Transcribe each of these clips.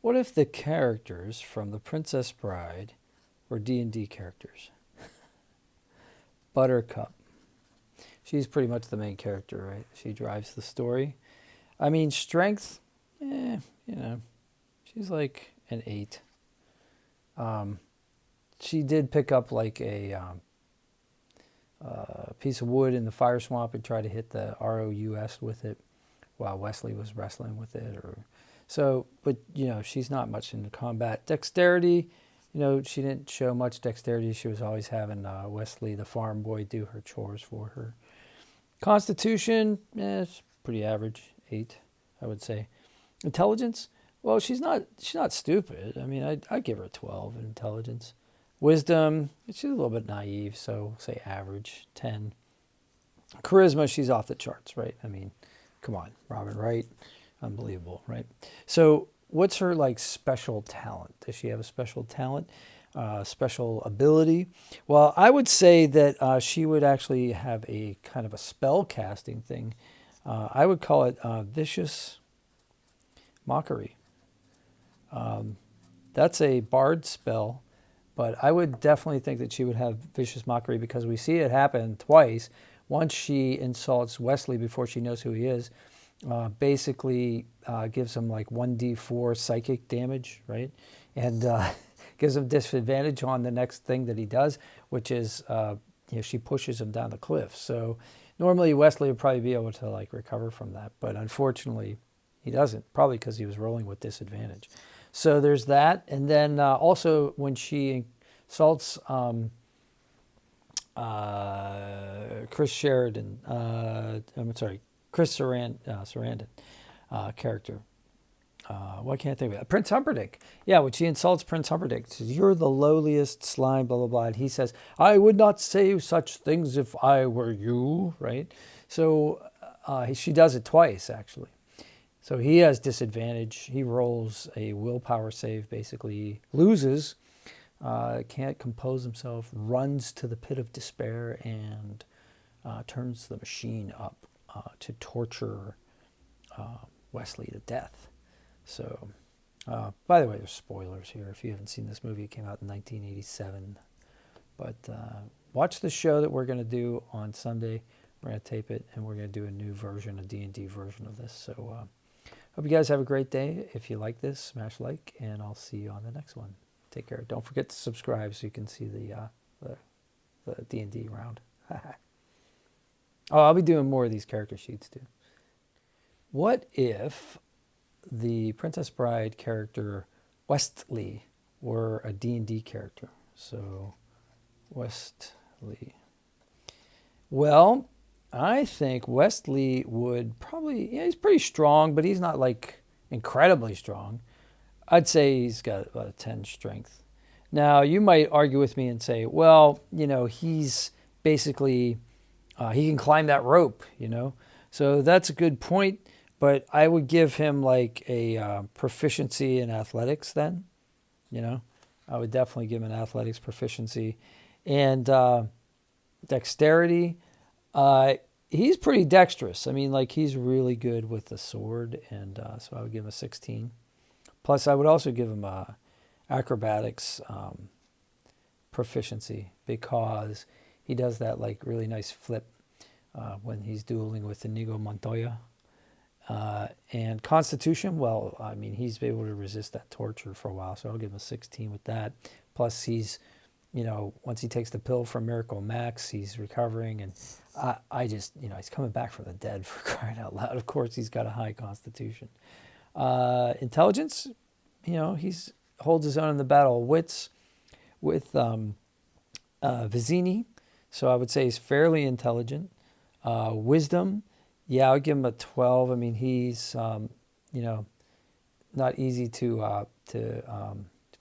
What if the characters from The Princess Bride were D&D characters? Buttercup. She's pretty much the main character, right? She drives the story. I mean, strength, you know, she's like an 8. She did pick up like a piece of wood in the fire swamp and try to hit the ROUS with it while Wesley was wrestling with it. But, she's not much into combat. Dexterity, she didn't show much dexterity. She was always having Wesley, the farm boy, do her chores for her. Constitution, it's pretty average, 8, I would say. Intelligence, well, she's not stupid. I mean, I'd give her a 12 in intelligence. Wisdom, she's a little bit naive, so say average, 10. Charisma, she's off the charts, right? I mean, come on, Robin Wright, unbelievable, right? So what's her like special talent? Does she have a special talent, special ability? Well, I would say that she would actually have a kind of a spell casting thing. I would call it vicious mockery. That's a bard spell, but I would definitely think that she would have vicious mockery because we see it happen twice. Once she insults Wesley before she knows who he is, basically gives him like 1d4 psychic damage, right? And gives him disadvantage on the next thing that he does, which is she pushes him down the cliff. So normally Wesley would probably be able to like recover from that, but unfortunately he doesn't, probably because he was rolling with disadvantage. So there's that. And then also when she insults Chris Sheridan, Chris Sarandon character. Why can't I think of it? Prince Humperdinck. Yeah, when she insults Prince Humperdinck, says, "You're the lowliest slime," blah, blah, blah. And he says, "I would not say such things if I were you," right? So she does it twice, actually. So he has disadvantage. He rolls a willpower save, basically loses, can't compose himself, runs to the pit of despair, and turns the machine up to torture Wesley to death. So, by the way, there's spoilers here. If you haven't seen this movie, it came out in 1987. But watch the show that we're going to do on Sunday. We're going to tape it, and we're going to do a new version, a D&D version of this. So, hope you guys have a great day. If you like this, smash like, and I'll see you on the next one. Take care. Don't forget to subscribe so you can see the D&D round. Oh, I'll be doing more of these character sheets too. What if the Princess Bride character Wesley were a D&D character? So, Wesley. Well, I think Wesley would probably, he's pretty strong, but he's not like incredibly strong. I'd say he's got about a 10 strength. Now, you might argue with me and say, well, he's basically, he can climb that rope, So that's a good point, but I would give him like a proficiency in athletics then, I would definitely give him an athletics proficiency. And dexterity, he's pretty dexterous. I mean, like he's really good with the sword, and so I would give him a 16. Plus, I would also give him a acrobatics proficiency because he does that like really nice flip when he's dueling with Inigo Montoya. And Constitution, well, I mean, he's able to resist that torture for a while, so I'll give him a 16 with that. Plus, he's once he takes the pill from Miracle Max, he's recovering, and I just, he's coming back from the dead, for crying out loud. Of course, he's got a high constitution. Intelligence, he's holds his own in the battle of wits with Vizzini, so I would say he's fairly intelligent. Wisdom, yeah, I would give him a 12. I mean, he's, not easy to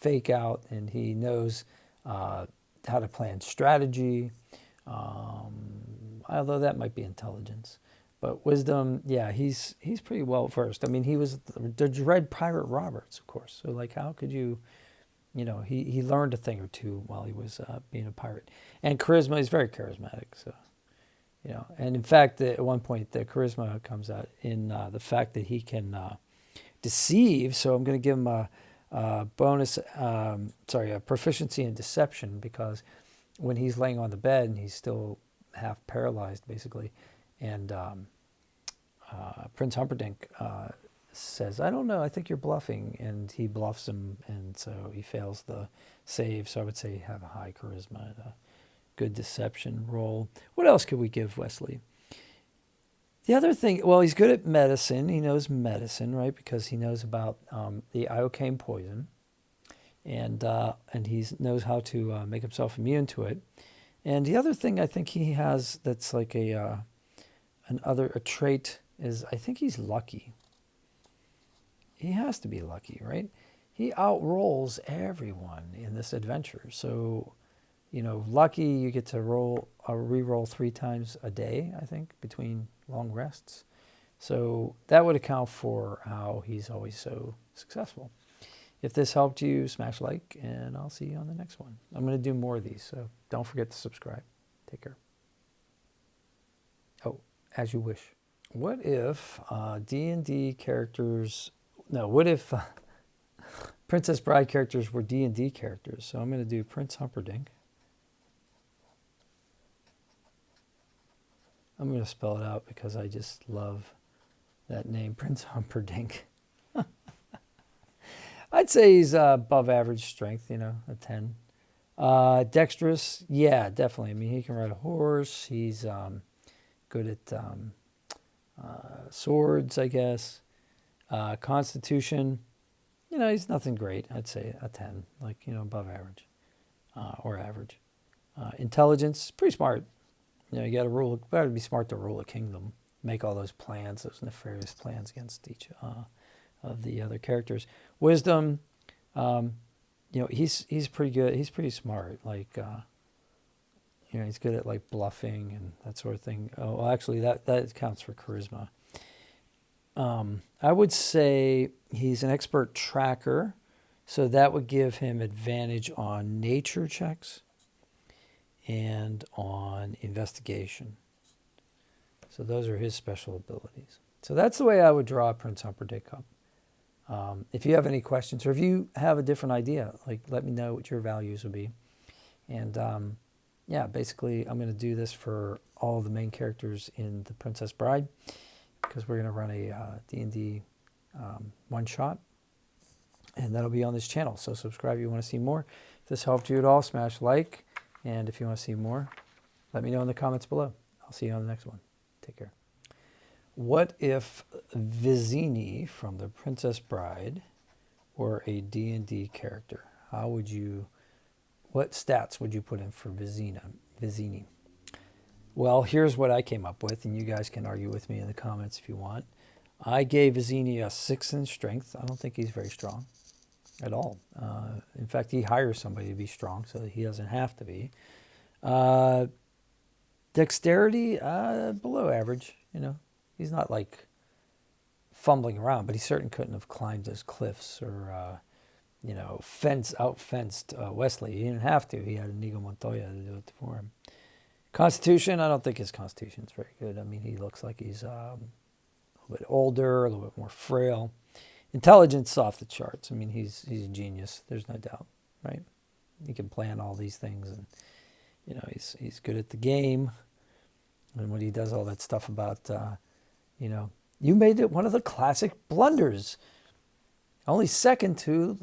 fake out, and he knows how to plan strategy, although that might be intelligence. But wisdom, yeah, he's pretty well versed. I mean, he was the Dread Pirate Roberts, of course. So, like, how could you, he learned a thing or two while he was being a pirate. And charisma, he's very charismatic. So, and in fact, at one point, the charisma comes out in the fact that he can deceive. So I'm going to give him a proficiency in deception, because when he's laying on the bed and he's still half paralyzed, basically, and Prince Humperdinck says, "I don't know, I think you're bluffing," and he bluffs him, and so he fails the save. So I would say have a high charisma and a good deception roll. What else could we give Wesley? The other thing, well, he's good at medicine. He knows medicine, right? Because he knows about the iocane poison, and he knows how to make himself immune to it. And the other thing I think he has that's like a trait is, I think he's lucky. He has to be lucky, right? He outrolls everyone in this adventure. So, lucky, you get to re-roll 3 times a day, I think, between long rests. So that would account for how he's always so successful. If this helped you, smash like, and I'll see you on the next one. I'm going to do more of these, so don't forget to subscribe. Take care. Oh, as you wish. What if D&D characters... No, what if Princess Bride characters were D&D characters? So I'm going to do Prince Humperdinck. I'm going to spell it out because I just love that name, Prince Humperdinck. I'd say he's above average strength, a 10. Dexterous, yeah, definitely. I mean, he can ride a horse. He's good at swords, I guess. Constitution, he's nothing great. I'd say a 10, above average or average. Intelligence, pretty smart. You got to be smart to rule a kingdom, make all those plans, those nefarious plans against each of the other characters. Wisdom, he's pretty good. He's pretty smart. He's good at bluffing and that sort of thing. Oh, well, actually, that counts for charisma. I would say he's an expert tracker, so that would give him advantage on nature checks and on investigation. So those are his special abilities. So that's the way I would draw Prince Humperdinck up. If you have any questions, or if you have a different idea, let me know what your values would be. And basically I'm going to do this for all the main characters in The Princess Bride, because we're going to run a D&D one-shot, and that'll be on this channel. So subscribe if you want to see more. If this helped you at all, smash like, and if you want to see more, let me know in the comments below. I'll see you on the next one. Take care. What if Vizzini from The Princess Bride were a D&D character? What stats would you put in for Vizzini? Well, here's what I came up with, and you guys can argue with me in the comments if you want. I gave Vizzini a 6 in strength. I don't think he's very strong at all. In fact, he hires somebody to be strong, so he doesn't have to be. Dexterity, below average. He's not fumbling around, but he certainly couldn't have climbed those cliffs or out-fenced Wesley. He didn't have to. He had Inigo Montoya to do it for him. Constitution, I don't think his constitution is very good. I mean, he looks like he's a little bit older, a little bit more frail. Intelligence off the charts. I mean, he's a genius. There's no doubt, right? He can plan all these things, and he's good at the game. And when he does all that stuff about, you made it one of the classic blunders, only second to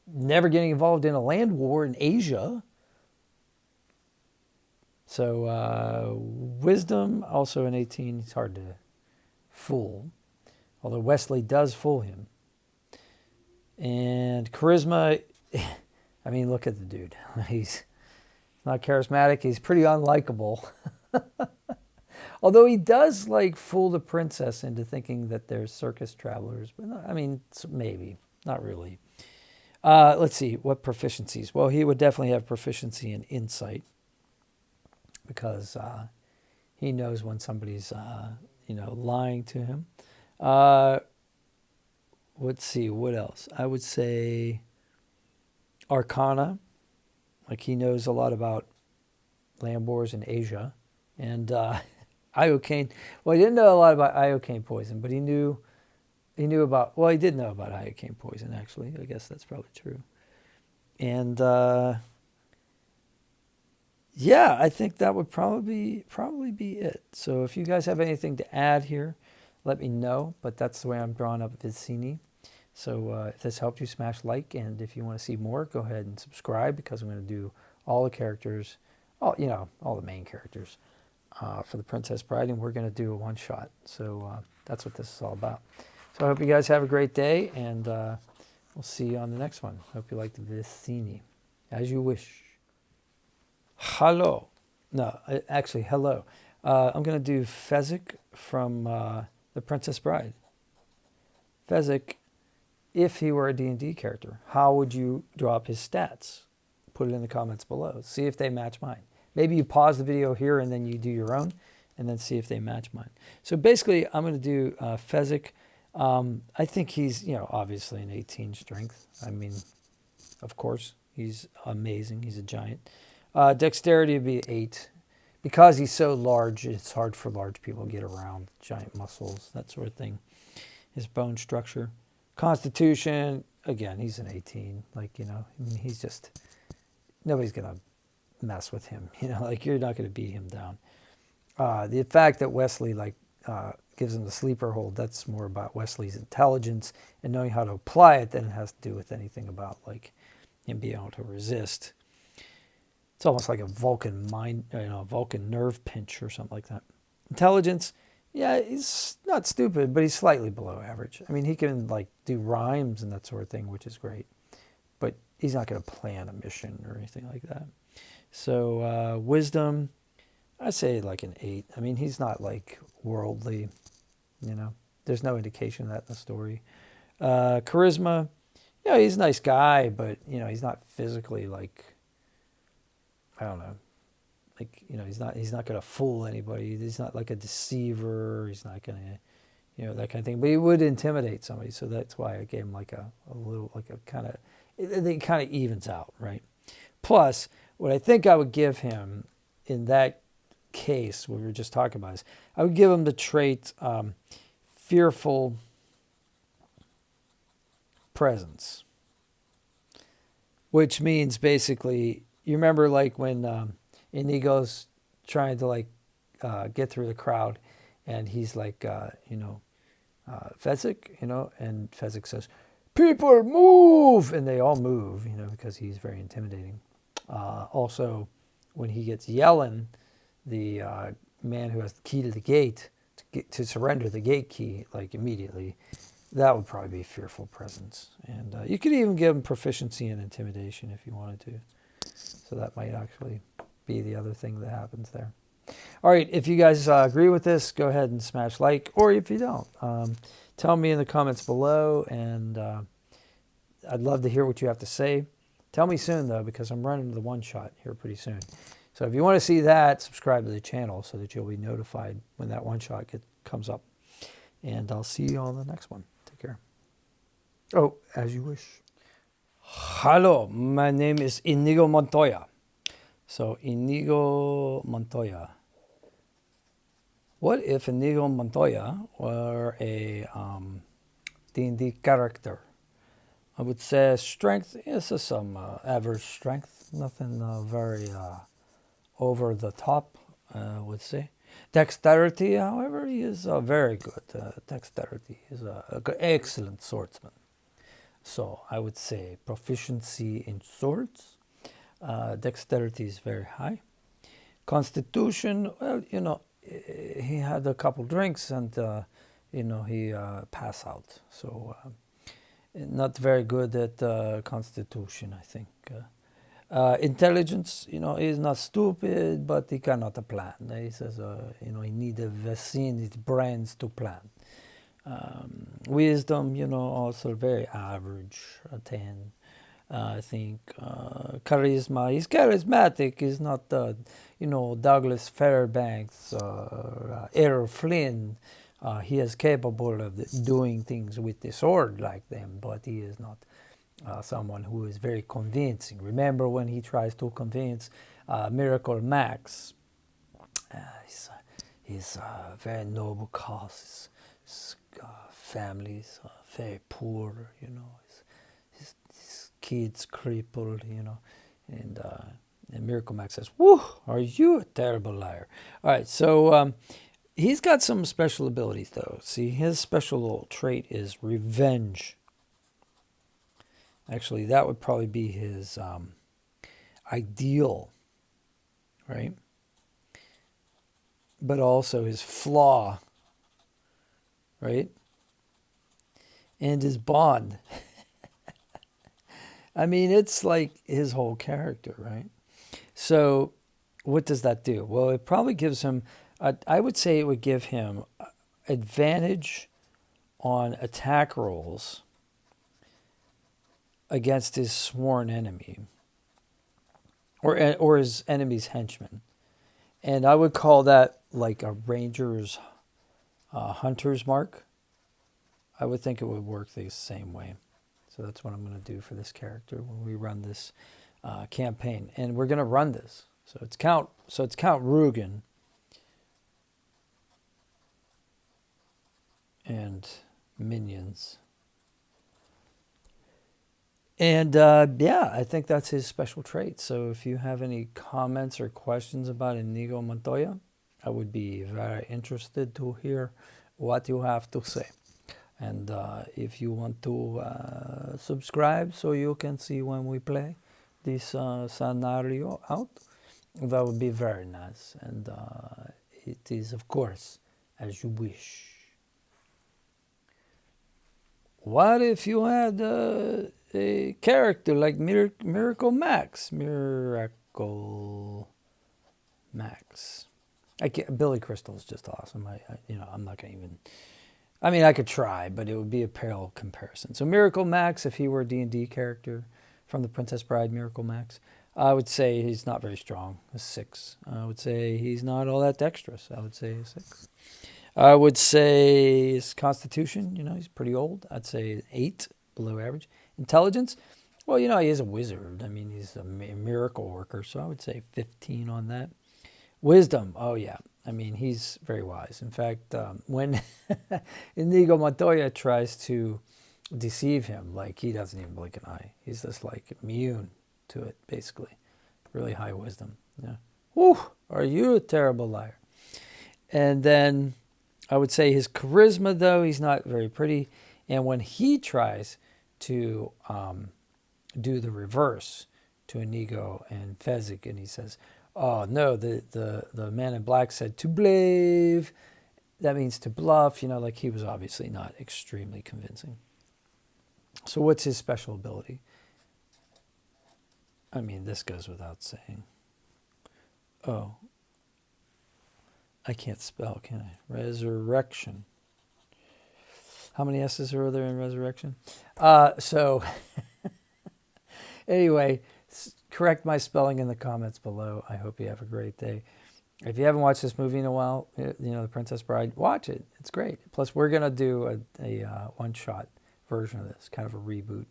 never getting involved in a land war in Asia. So wisdom, also an 18. He's hard to fool, although Wesley does fool him. And charisma, I mean, look at the dude. He's not charismatic. He's pretty unlikable. Although he does fool the princess into thinking that they're circus travelers. But I mean, maybe, not really. Let's see, what proficiencies? Well, he would definitely have proficiency in insight, because he knows when somebody's, lying to him. Let's see, what else? I would say Arcana. He knows a lot about land wars in Asia. And iocane. Well, he didn't know a lot about iocane poison, but he knew He knew about, well, he did know about iocane poison, actually. I guess that's probably true. And yeah, I think that would probably be it. So if you guys have anything to add here, let me know. But that's the way I'm drawing up Vicini. So if this helped you, smash like. And if you want to see more, go ahead and subscribe, because I'm going to do all the characters, all the main characters for the Princess Bride. And we're going to do a one-shot. So that's what this is all about. So I hope you guys have a great day. And we'll see you on the next one. Hope you liked Vicini. As you wish. Hello. No, actually, hello. I'm going to do Fezzik from The Princess Bride. Fezzik, if he were a D&D character, how would you draw up his stats? Put it in the comments below. See if they match mine. Maybe you pause the video here and then you do your own, and then see if they match mine. So basically, I'm going to do Fezzik. I think he's, obviously an 18 strength. I mean, of course, he's amazing. He's a giant. Dexterity would be 8. Because he's so large, it's hard for large people to get around. Giant muscles, that sort of thing. His bone structure. Constitution, again, he's an 18. He's just, nobody's going to mess with him. You're not going to beat him down. The fact that Wesley, gives him the sleeper hold, that's more about Wesley's intelligence and knowing how to apply it than it has to do with anything about, him being able to resist. It's almost like a Vulcan Vulcan nerve pinch or something like that. Intelligence, yeah, he's not stupid, but he's slightly below average. I mean, he can do rhymes and that sort of thing, which is great. But he's not going to plan a mission or anything like that. So wisdom, I say an 8. I mean, he's not worldly, There's no indication of that in the story. Charisma, he's a nice guy, but he's not physically I don't know. He's not going to fool anybody. He's not like a deceiver. He's not going to, that kind of thing. But he would intimidate somebody. So that's why I gave him a little, it kind of evens out, right? Plus, what I think I would give him in that case, what we were just talking about, is I would give him the trait fearful presence. Which means basically, you remember when Inigo's trying to get through the crowd, and he's Fezzik, and Fezzik says, "People move," and they all move, because he's very intimidating. Also, when he gets Yellen, the man who has the key to the gate, to surrender the gate key immediately, that would probably be fearful presence. And you could even give him proficiency in intimidation if you wanted to. So that might actually be the other thing that happens there. All right, if you guys agree with this, go ahead and smash like, or if you don't, tell me in the comments below, and I'd love to hear what you have to say. Tell me soon, though, because I'm running the one-shot here pretty soon. So if you want to see that, subscribe to the channel so that you'll be notified when that one-shot comes up. And I'll see you on the next one. Take care. Oh, as you wish. Hello, my name is Inigo Montoya. So Inigo Montoya. What if Inigo Montoya were a D&D character? I would say strength is some average strength, nothing very over the top, I would say. Dexterity, however, he is very good. Dexterity is an excellent swordsman. So I would say proficiency in swords. Dexterity is very high. Constitution, well, he had a couple drinks and, he passed out. So not very good at Constitution, I think. Intelligence, he's not stupid, but he cannot plan. He says, he needs a vaccine, his brains to plan. Wisdom, also very average, a 10. I think charisma, he's charismatic. He's not, Douglas Fairbanks or Errol Flynn. He is capable of doing things with the sword like them, but he is not someone who is very convincing. Remember when he tries to convince Miracle Max? He's a very noble cause. family's very poor, his kids crippled, and Miracle Max says, "Woo, are you a terrible liar?" All right, so he's got some special abilities, though. See, his special trait is revenge. Actually, that would probably be his ideal, right? But also his flaw, right? And his bond. I mean, it's like his whole character, right? So what does that do? Well, it probably gives him, I would say it would give him advantage on attack rolls against his sworn enemy or his enemy's henchman. And I would call that like a ranger's hunter's mark. I would think it would work the same way. So that's what I'm going to do for this character when we run this campaign. And we're going to run this. So it's Count Rugen. And minions. And yeah, I think that's his special trait. So if you have any comments or questions about Inigo Montoya, I would be very interested to hear what you have to say. And if you want to subscribe so you can see when we play this scenario out, that would be very nice. And it is, of course, as you wish. What if you had a character like Miracle Max? Miracle Max. Billy Crystal is just awesome. I'm not going to even... I mean, I could try, but it would be a pale comparison. So Miracle Max, if he were a D&D character from the Princess Bride, Miracle Max, I would say he's not very strong, a 6. I would say he's not all that dexterous. I would say a 6. I would say his constitution, he's pretty old. I'd say 8, below average. Intelligence, well, he is a wizard. I mean, he's a miracle worker, so I would say 15 on that. Wisdom, oh yeah. I mean, he's very wise. In fact, when Inigo Montoya tries to deceive him, like he doesn't even blink an eye. He's just like immune to it, basically. Really high wisdom. Yeah. Whew, are you a terrible liar? And then I would say his charisma, though, he's not very pretty. And when he tries to do the reverse to Inigo and Fezzik, and he says, "Oh, no, the man in black said to blave." That means to bluff, like he was obviously not extremely convincing. So what's his special ability? I mean, this goes without saying. Oh, I can't spell, can I? Resurrection. How many S's are there in resurrection? So anyway, correct my spelling in the comments below. I hope you have a great day. If you haven't watched this movie in a while, The Princess Bride, watch it. It's great. Plus, we're going to do a one-shot version of this, kind of a reboot.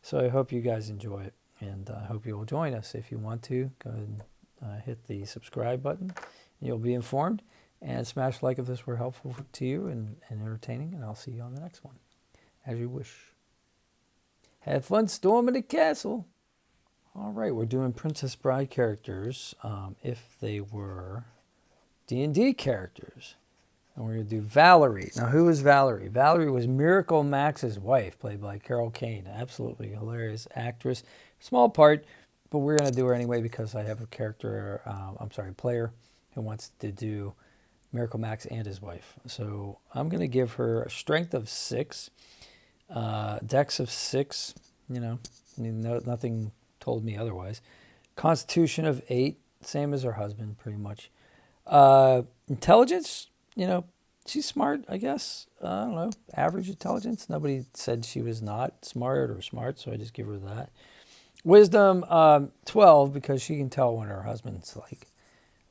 So I hope you guys enjoy it, and I hope you will join us. If you want to, go ahead and hit the subscribe button, and you'll be informed. And smash like if this were helpful to you and entertaining, and I'll see you on the next one. As you wish. Have fun storming the castle. All right, we're doing Princess Bride characters if they were D&D characters. And we're going to do Valerie. Now, who is Valerie? Valerie was Miracle Max's wife, played by Carol Kane. Absolutely hilarious actress. Small part, but we're going to do her anyway because I have a player who wants to do Miracle Max and his wife. So I'm going to give her a strength of 6, dex of 6, nothing told me otherwise. Constitution of 8, same as her husband, pretty much. Intelligence, she's smart, I guess. I don't know, average intelligence. Nobody said she was not smart or smart, so I just give her that. Wisdom, 12, because she can tell when her husband's like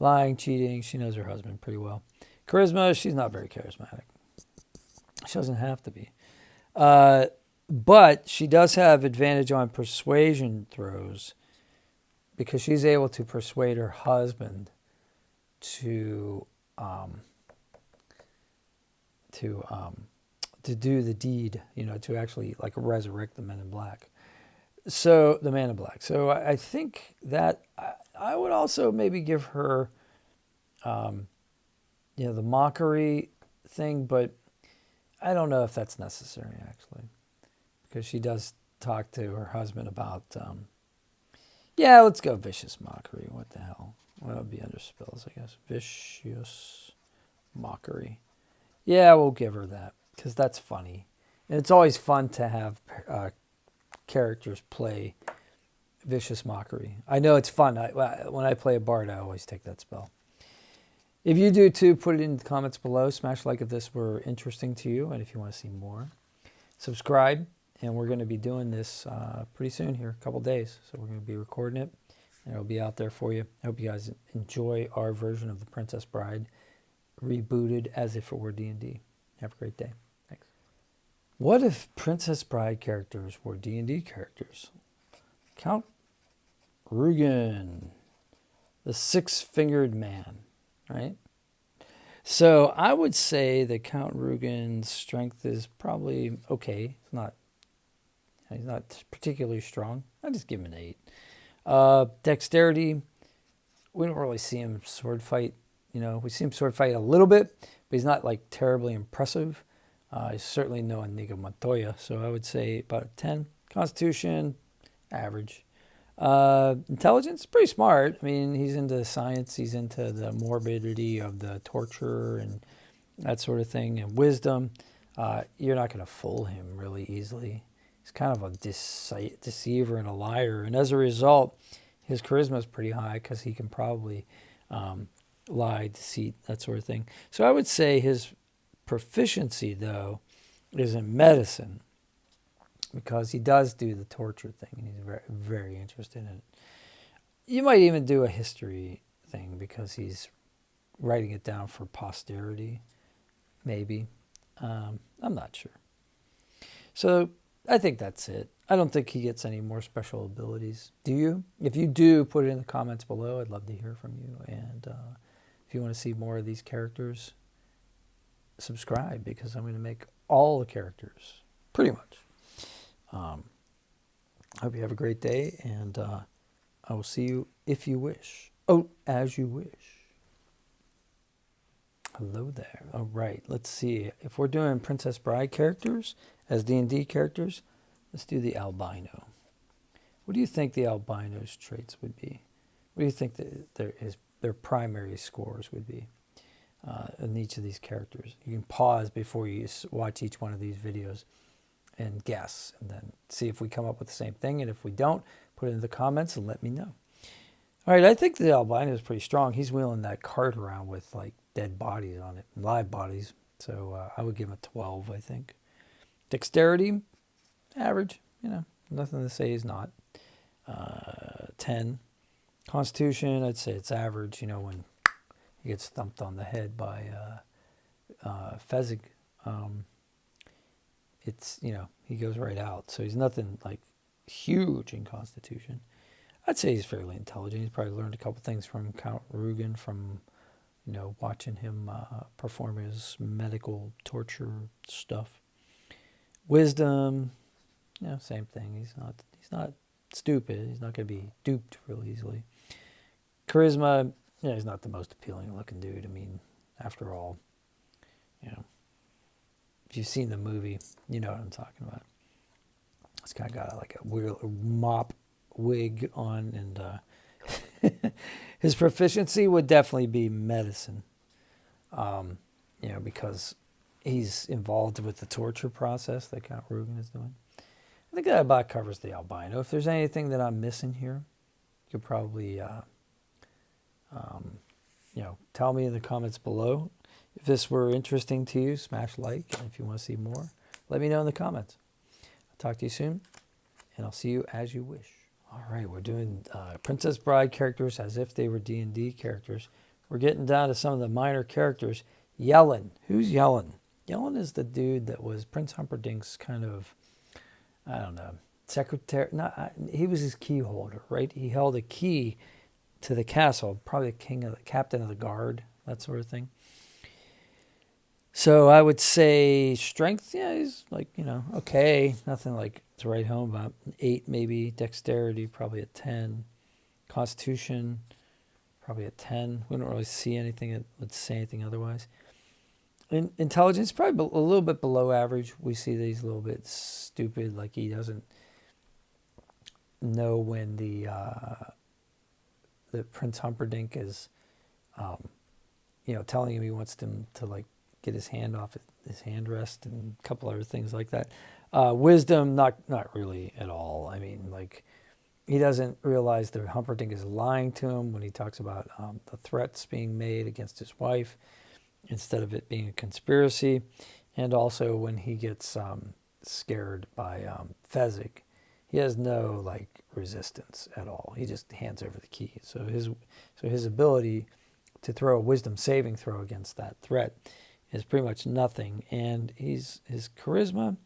lying, cheating. She knows her husband pretty well. Charisma, she's not very charismatic. She doesn't have to be. But she does have advantage on persuasion throws because she's able to persuade her husband to to do the deed, to actually like resurrect the Men in Black. So the Man in Black. So I think that I would also maybe give her, the mockery thing, but I don't know if that's necessary actually, because she does talk to her husband about, let's go vicious mockery. What the hell? Well, that would be under spells, I guess. Vicious mockery. Yeah, we'll give her that because that's funny. And it's always fun to have characters play vicious mockery. I know it's fun. When I play a bard, I always take that spell. If you do too, put it in the comments below. Smash like if this were interesting to you and if you want to see more. Subscribe, and we're going to be doing this pretty soon here, a couple days. So we're going to be recording it, and it'll be out there for you. I hope you guys enjoy our version of The Princess Bride, rebooted as if it were D&D. Have a great day. Thanks. What if Princess Bride characters were D&D characters? Count Rugen, the six-fingered man, right? So I would say that Count Rugen's strength is probably okay. He's not particularly strong. I just give him an 8. Dexterity, we don't really see him sword fight. We see him sword fight a little bit, but he's not like terribly impressive. He's certainly no Inigo Montoya, so I would say about a 10. Constitution, average. Intelligence, pretty smart. I mean, he's into science. He's into the morbidity of the torture and that sort of thing. And wisdom, you're not going to fool him really easily. He's kind of a deceiver and a liar. And as a result, his charisma is pretty high because he can probably lie, deceit, that sort of thing. So I would say his proficiency, though, is in medicine, because he does do the torture thing, and he's very, very interested in it. You might even do a history thing, because he's writing it down for posterity, maybe. I'm not sure. So I think that's it. I don't think he gets any more special abilities. Do you? If you do, put it in the comments below. I'd love to hear from you. And if you want to see more of these characters, subscribe, because I'm going to make all the characters, pretty much. I hope you have a great day, and I will see you if you wish. Oh, as you wish. Hello there. All right, let's see. If we're doing Princess Bride characters as D&D characters, let's do the albino. What do you think the albino's traits would be? What do you think their primary scores would be in each of these characters? You can pause before you watch each one of these videos and guess, and then see if we come up with the same thing. And if we don't, put it in the comments and let me know. All right, I think the albino is pretty strong. He's wheeling that cart around with like dead bodies on it, live bodies. So I would give him a 12, I think. Dexterity, average. Nothing to say he's not. 10. Constitution, I'd say it's average. When he gets thumped on the head by Fezzik, it's, he goes right out. So he's nothing like huge in Constitution. I'd say he's fairly intelligent. He's probably learned a couple things from Count Rugen, from, watching him perform his medical torture stuff. Wisdom, same thing. He's not stupid. He's not going to be duped real easily. Charisma, he's not the most appealing looking dude. I mean, after all, if you've seen the movie, you know what I'm talking about. This guy got like a weird mop wig on, and his proficiency would definitely be medicine, because he's involved with the torture process that Count Rugen is doing. I think that about covers the albino. If there's anything that I'm missing here, you could probably, tell me in the comments below. If this were interesting to you, smash like. And if you want to see more, let me know in the comments. I'll talk to you soon, and I'll see you as you wish. All right, we're doing Princess Bride characters as if they were D&D characters. We're getting down to some of the minor characters. Yellen. Who's Yellen? Yellen is the dude that was Prince Humperdinck's kind of, I don't know, secretary. He was his key holder, right? He held a key to the castle, probably the captain of the guard, that sort of thing. So I would say strength, yeah, he's like, okay. Nothing like to write home about. 8 maybe. Dexterity, probably a 10. Constitution, probably a 10. We don't really see anything that would say anything otherwise. Intelligence, probably a little bit below average. We see that he's a little bit stupid, like he doesn't know when the Prince Humperdinck is, telling him he wants him to like get his hand off his hand rest and a couple other things like that. Wisdom, not really at all. I mean, like he doesn't realize that Humperdinck is lying to him when he talks about the threats being made against his wife instead of it being a conspiracy, and also when he gets scared by Fezzik, he has no like resistance at all. He just hands over the key. So his ability to throw a wisdom saving throw against that threat is pretty much nothing. And his charisma,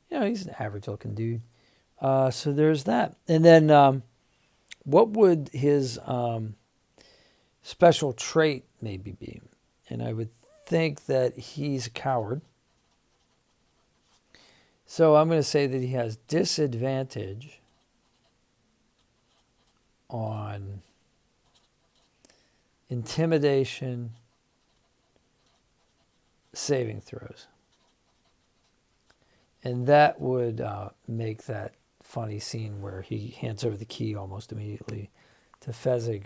he's an average looking dude. So there's that. And then what would his special trait maybe be? And I would think that he's a coward. So I'm going to say that he has disadvantage on intimidation saving throws. And that would make that funny scene where he hands over the key almost immediately to Fezzik.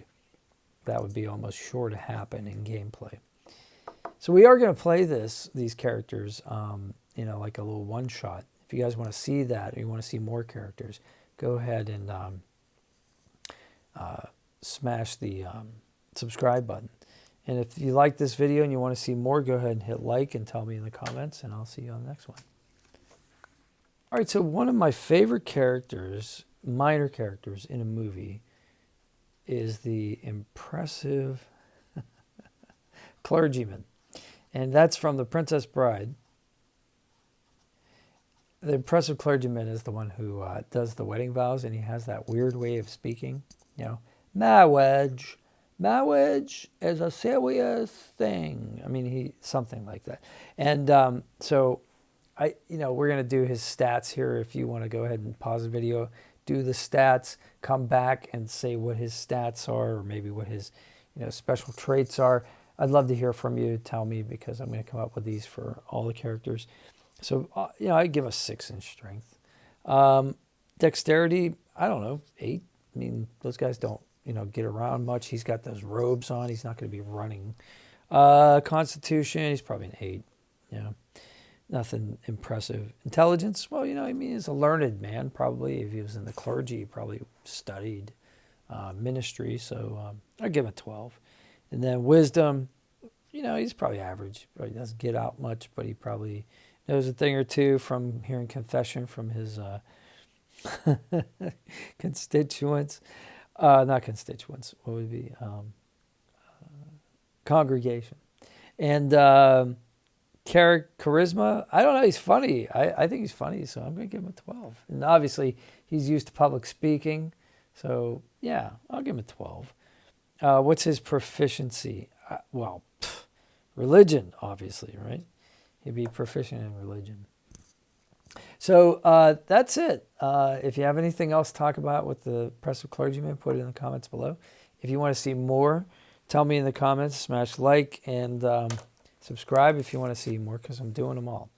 That would be almost sure to happen in gameplay. So we are going to play these characters, like a little one-shot. If you guys want to see that, or you want to see more characters, go ahead and smash the subscribe button. And if you like this video and you want to see more, go ahead and hit like and tell me in the comments, and I'll see you on the next one. All right, so one of my favorite characters, minor characters in a movie, is the impressive clergyman. And that's from The Princess Bride. The impressive clergyman is the one who does the wedding vows, and he has that weird way of speaking. Marriage is a serious thing. I mean, something like that. And so we're going to do his stats here. If you want to go ahead and pause the video, do the stats, come back and say what his stats are, or maybe what his special traits are. I'd love to hear from you. Tell me, because I'm going to come up with these for all the characters. So, I give a 6 in strength. Dexterity, I don't know, 8. I mean, those guys don't, get around much. He's got those robes on. He's not going to be running. Constitution, he's probably an 8. Nothing impressive. Intelligence, well, he's a learned man, probably. If he was in the clergy, he probably studied ministry. So I'd give him a 12. And then wisdom, he's probably average. Probably doesn't get out much, but he probably knows a thing or two from hearing confession from his constituents. Not constituents. What would it be? Congregation. And charisma, I don't know. He's funny. I think he's funny, so I'm going to give him a 12. And obviously, he's used to public speaking. So, yeah, I'll give him a 12. What's his proficiency? Religion, obviously, right? He'd be proficient in religion. So that's it. If you have anything else to talk about with the impressive clergyman, put it in the comments below. If you want to see more, tell me in the comments. Smash like and subscribe if you want to see more, because I'm doing them all.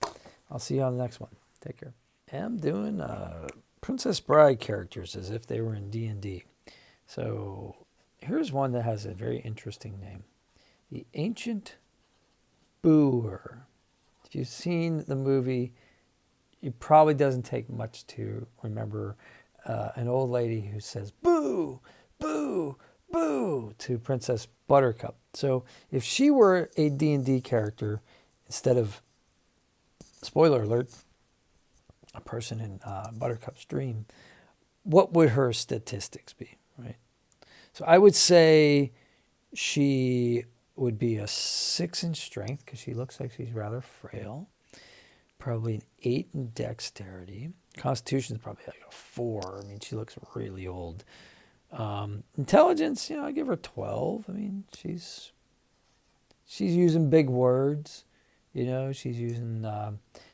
I'll see you on the next one. Take care. I'm doing Princess Bride characters as if they were in D&D. So here's one that has a very interesting name. The Ancient Booer. If you've seen the movie, it probably doesn't take much to remember an old lady who says, boo, boo, boo, to Princess Buttercup. So if she were a D&D character, instead of, spoiler alert, a person in Buttercup's dream, what would her statistics be, right? So I would say she would be a 6 in strength, because she looks like she's rather frail. Probably an 8 in dexterity. Constitution is probably like a 4. I mean, she looks really old. Intelligence, I give her 12. I mean, she's using big words. You know, she's using.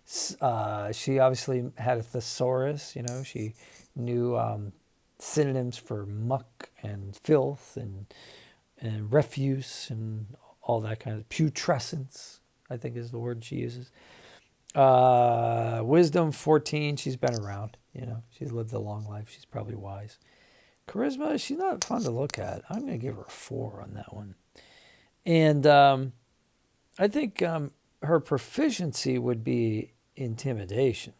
She obviously had a thesaurus. You know, she knew synonyms for muck and filth and refuse and all that kind of putrescence. I think is the word she uses. Wisdom 14. She's been around. You know, she's lived a long life. She's probably wise. Charisma. She's not fun to look at. I'm gonna give her a 4 on that one. And I think her proficiency would be intimidation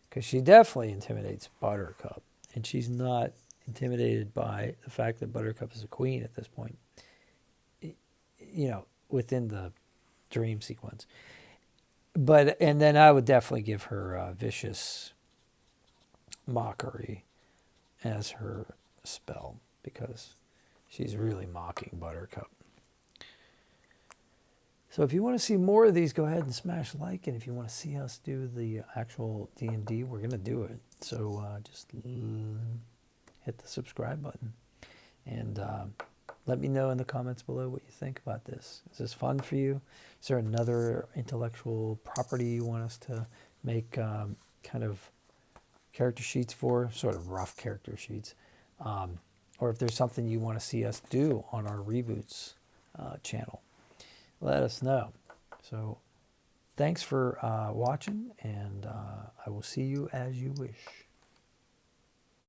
because she definitely intimidates Buttercup, and she's not intimidated by the fact that Buttercup is a queen at this point. You know, within the dream sequence. But and then I would definitely give her vicious mockery as her spell because she's really mocking Buttercup. So if you want to see more of these, go ahead and smash like. And if you want to see us do the actual D&D, we're going to do it. So just hit the subscribe button. And let me know in the comments below what you think about this. Is this fun for you? Is there another intellectual property you want us to make kind of character sheets for? Sort of rough character sheets. Or if there's something you want to see us do on our Reboots channel. Let us know. So thanks for watching, and I will see you as you wish.